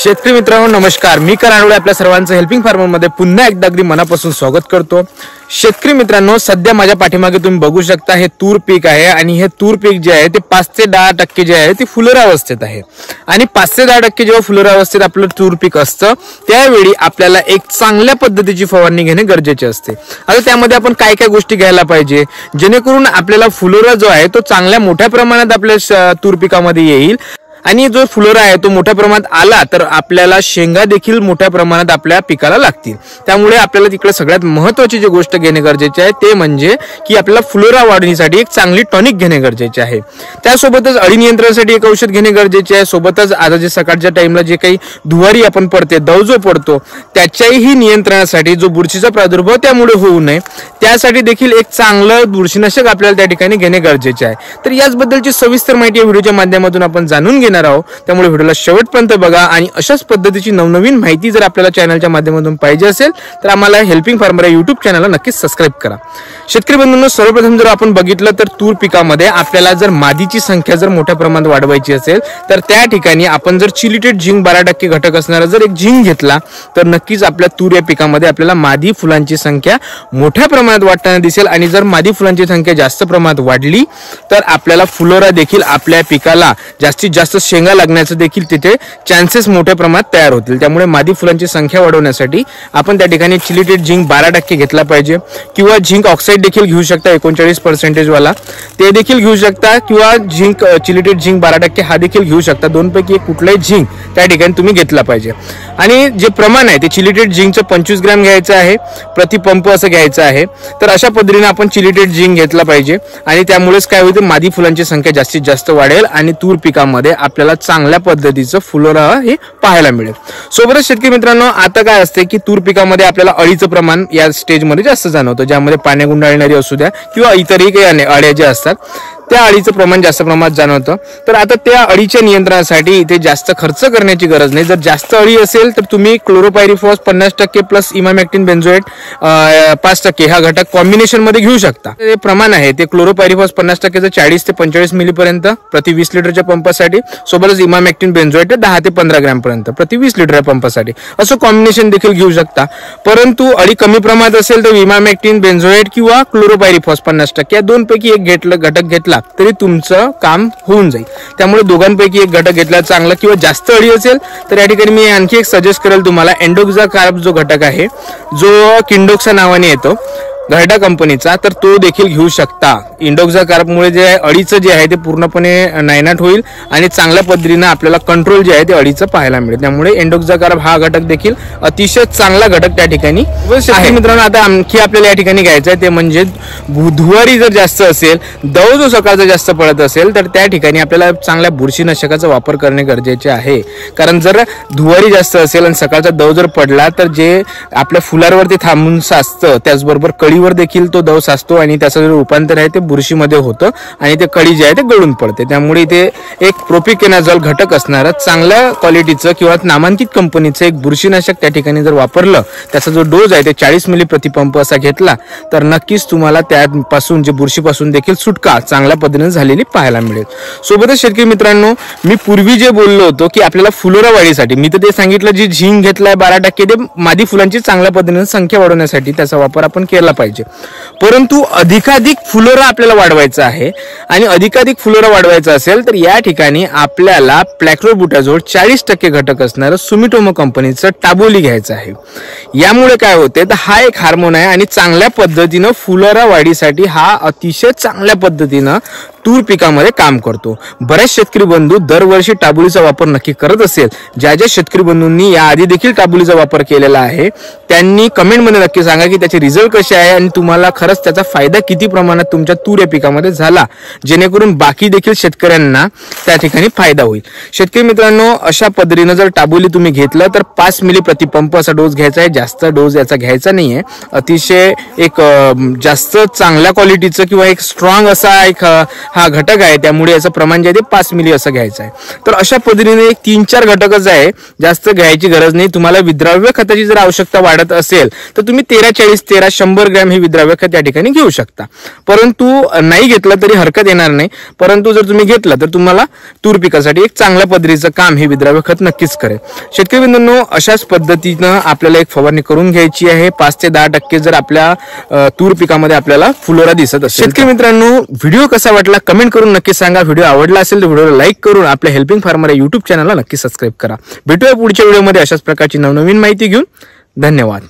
शेतकरी मित्रांनो नमस्कार, मी करण आपल्या सर्वांचं हेल्पिंग फार्मर मध्ये पुन्हा एकदा अगदी मनापासून स्वागत करतो। शेतकरी मित्रांनो, सध्या माझ्या पाठीमागे तुम्ही बघू शकता हे तूर पीक आहे आणि हे तूर पीक जे आहे ते 5 ते 10% जे आहे ते फुलोरा अवस्थेत आहे आणि 5 ते 10% जेव्हा फुलोरा अवस्थेत आपलं तूर पीक असतं त्यावेळी आपल्याला एक चांगल्या पद्धतीची फवारणी घेणे गरजेचे असते। आता त्यामध्ये आपण काय काय गोष्टी घ्यायला पाहिजे जेणेकरून आपल्याला फुलोरा जो आहे तो चांगल्या मोठ्या प्रमाणात आपल्या तूर पिकामध्ये येईल आणि जो फुलोरा आहे तो मोठ्या प्रमाणात आला तर आपल्याला शेंगा देखील मोठ्या प्रमाणात आपल्या पिकाला लागतील। त्यामुळे आपल्याला तिकडे सगळ्यात महत्त्वाची जी गोष्ट घेणे गरजेचे आहे ते म्हणजे की आपल्याला फुलोरा वाढवण्यासाठी एक चांगली टॉनिक घेणे गरजेचे आहे। त्यासोबतच अळी नियंत्रणासाठी एक औषध घेणे गरजेचे आहे। सोबतच आता जे सकाळच्या टाइमला जे काही धुवारी आपण पडते, दव जो पडतो त्याच्याही नियंत्रणासाठी जो बुरशीचा प्रादुर्भाव त्यामुळे होऊ नये त्यासाठी देखील एक चांगलं बुरशीनाशक आपल्याला त्या ठिकाणी घेणे गरजेचे आहे। तर याचबद्दलची सविस्तर माहिती या व्हिडिओच्या माध्यमातून आपण जाणून घेणार आहोत। त्यामुळे व्हिडिओला शेवटपर्यंत बघा आणि अशाच पद्धतीची नवनवीन माहिती जर आपल्याला चॅनलच्या माध्यमातून पाहिजे असेल तर आम्हाला हेल्पिंग फार्मर या YouTube चॅनलला नक्कीच सबस्क्राइब करा। शेतकरी बंधूंनो, सर्वप्रथम जर आपण बघितलं तर तूर पिकामध्ये आपल्याला जर मादीची संख्या जर मोठ्या प्रमाणात वाढवायची असेल तर त्या ठिकाणी आपण जर चिलिटेड झिंक 12% घटक असणारा जर एक झिंक घेतला तर नक्कीच आपल्या तूर या पिकामध्ये आपल्याला मादी फुलांची संख्या मोठ्या प्रमाणात वाढताना दिसेल आणि जर मादी फुलांची संख्या जास्त प्रमाणात वाढली तर आपल्याला फुलोरा देखील आपल्या पिकाला जास्तीत जास्त शेंगा लागण्याचे देखील तिथे चान्सेस मोठ्या प्रमाणात तयार होतील। त्यामुळे मादी फुलांची संख्या वाढवण्यासाठी आपण त्या ठिकाणी चिलिटेड झिंक 12% घेतला पाहिजे किंवा झिंक ऑक्साईड देखील घेऊ शकता 39% वाला ते देखील घेऊ शकता किंवा झिंक चिलिटेड झिंक 12% हा देखील घेऊ शकता। दोन पैकी एक कुठलाही झिंक त्या ठिकाणी तुम्ही घेतला पाहिजे आणि जे प्रमाण आहे ते चिलिटेड झिंकचं 25 ग्रॅम घ्यायचं आहे प्रति पंप असं घ्यायचं आहे। तर अशा पद्धतीने आपण चिलिटेड झिंक घेतला पाहिजे आणि त्यामुळेच काय होईल मादी फुलांची संख्या जास्तीत जास्त वाढेल आणि तूर पिकामध्ये आपल्याला चांगल्या पद्धतीचं फुलोरा हे पाहायला मिळेल। सोबतच शेतकरी मित्रांनो, आता काय असते की तूर पिकामध्ये आपल्याला अळीचं प्रमाण या स्टेजमध्ये जास्त जाणवतं, ज्यामध्ये पाण्या गुंडाळणारी असू द्या किंवा इतरही काही अळ्या ज्या असतात त्या अळीचं प्रमाण जास्त प्रमाणात जाणवतं। तर आता त्या अळीच्या नियंत्रणासाठी इथे जास्त खर्च करण्याची गरज नाही। जर जास्त अळी असेल तर तुम्ही क्लोरोपायरिफॉस 50% प्लस इमामॅक्टिन बेन्झोएट 5% हा घटक कॉम्बिनेशन मध्ये घेऊ शकता। ते प्रमाण आहे ते क्लोरोपायरिफॉस 50%चं 40 ते 45 मिली पर्यंत प्रति 20 लिटरच्या पंपासाठी, सोबतच इमामॅक्टिन बेन्झोएट 10 ते 15 ग्रॅम पर्यंत प्रति 20 लिटर पंपासाठी असं कॉम्बिनेशन देखील घेऊ शकता। परंतु अळी कमी प्रमाणात असेल तर इमामॅक्टिन बेन्झोएट किंवा क्लोरोपायरिफॉस 50% या दोनपैकी एक घटक घेतला तरी तुमचं काम होऊन जाईल। त्यामुळे दोघांपैकी एक घटक घेतला चांगला किंवा जास्त अळी असेल तर या ठिकाणी मी आणखी एक सजेस्ट करेल तुम्हाला एंडोक्सा कार्ब जो घटक आहे जो किंडोक्सा नावाने येतो घरडा कंपनीचा, तर तो देखील घेऊ शकता। इंडोक्सा कार्बमुळे जे अळीचं जे आहे ते पूर्णपणे नायनाट होईल आणि चांगल्या पद्धतीने आपल्याला कंट्रोल जे आहे ते अळीचं पाहायला मिळेल। त्यामुळे एंडोक्सा कार्ब हा घटक देखील अतिशय चांगला घटक त्या ठिकाणी आहे। मित्रांनो, आता आणखी आपल्याला या ठिकाणी घ्यायचं आहे ते म्हणजे धुवारी जर जास्त असेल, दव जो सकाळचा जास्त पडत असेल तर त्या ठिकाणी आपल्याला चांगल्या बुरशीनाशकाचा वापर करणे गरजेचे आहे। कारण जर धुवारी जास्त असेल आणि सकाळचा दव जर पडला तर जे आपल्या फुलांवरती थांबून साचतं त्याचबरोबर कळीवर देखील तो दव साचतो आणि त्याचं जे रूपांतर आहे ते बुरशीमध्ये होतं आणि ते कळी जे आहे ते गळून पडते। त्यामुळे इथे एक प्रोपिकेनाझॉल घटक असणारं चांगल्या क्वालिटीचं किंवा नामांकित कंपनीचं एक बुरशीनाशक त्या ठिकाणी जर वापरलं, त्याचा जो डोज आहे ते 40 मिली प्रतिपंप असा घेतला तर नक्कीच तुम्हाला त्यापासून जे बुरशीपासून देखील सुटका चांगल्या पद्धतीने झालेली पाहायला मिळेल। सोबतच शेतकरी मित्रांनो, मी पूर्वी जे बोललो होतो की आपल्याला फुलोरा वाढीसाठी मी तर ते सांगितलं जी झिंक घेतलाय 12% ते मादी फुलांची चांगल्या पद्धतीने संख्या वाढवण्यासाठी त्याचा वापर आपण केला पाहिजे। परंतु अधिकाधिक फुलोरा आपल्याला वाढवायचा आहे आणि अधिकाधिक फुलोरा वाढवायचा असेल तर या ठिकाणी आपल्याला प्लॅक्लोबुटाझोल 40% घटक असणारं सुमिटोमो कंपनीचं टाबोली घ्यायचं आहे। यामुळे काय होते तर हा एक हार्मोन आहे आणि चांगल्या पद्धतीनं फुलोरा वाढीसाठी हा अतिशय चांगल्या पद्धतीनं तूर पिकामध्ये काम करतो। बरेच शेतकरी बंधू दरवर्षी टाबोलीचा वापर नक्की करत असेल, ज्या शेतकरी बंधूंनी याआधी देखील टाबोलीचा वापर केलेला आहे त्यांनी कमेंटमध्ये नक्की सांगा की त्याचे रिझल्ट कसे आहे आणि तुम्हाला खरंच त्याचा फायदा किती प्रमाणात तुमच्या तूर या पिकामध्ये झाला, जेणेकरून बाकी देखील शेतकऱ्यांना त्या ठिकाणी फायदा होईल। शेतकरी मित्रांनो, अशा पद्धतीनं जर टाबोली तुम्ही घेतलं तर 5 मिली प्रतिपंप असा डोस घ्यायचा आहे, जास्त डोस याचा घ्यायचा नाहीये। अतिशय एक जास्त चांगल्या क्वालिटीचं किंवा एक स्ट्रॉंग असा एक हा घटक आहे, त्यामुळे याचं प्रमाण जे आहे ते 5 मिली असं घ्यायचं आहे. तर अशा पद्धतीने 3-4 घटकच आहे, जास्त घ्यायची गरज नाही. तुम्हाला विद्राव्य खताची जर आवश्यकता वाढत असेल तर तुम्ही 13-40-13-100 ग्रॅम हे विद्राव्य खत या ठिकाणी घेऊ शकता. परंतु नाही घेतलं तरी हरकत येणार नाही. परंतु जर तुम्ही घेतलं तर तुम्हाला तूर पिकासाठी एक चांगल्या पद्धतीचं काम हे विद्राव्य खत नक्कीच करेल. शेतकरी मित्रांनो, अशाच पद्धतीनं आपल्याला एक फवारणी करून घ्यायची आहे. 5 ते 10% जर आपल्या तूर पिकामध्ये आपल्याला फुलोरा दिसत असेल. शेतकरी मित्रांनो, व्हिडिओ कसा वाटला कमेंट करून नक्की सांगा. व्हिडिओ आवडला असेल तर व्हिडिओला लाईक करून आपल्या हेल्पिंग फार्मर या युट्यूब चॅनलला नक्की सबस्क्राईब करा. भेटूया पुढच्या व्हिडिओमध्ये अशाच प्रकारची नवनवीन माहिती घेऊन. धन्यवाद.